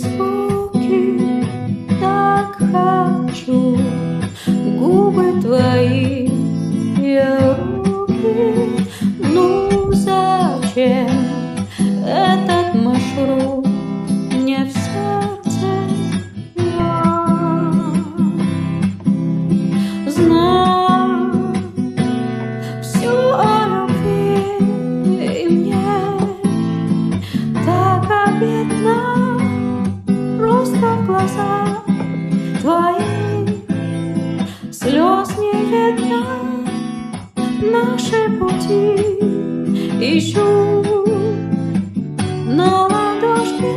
звуки, так хочу губы твои и руки. Ну зачем этот маршрут мне в сердце? Я знаю все о любви, и мне так обидно, просто в глазах твоих слез не видно. Наши пути ищу на ладошке.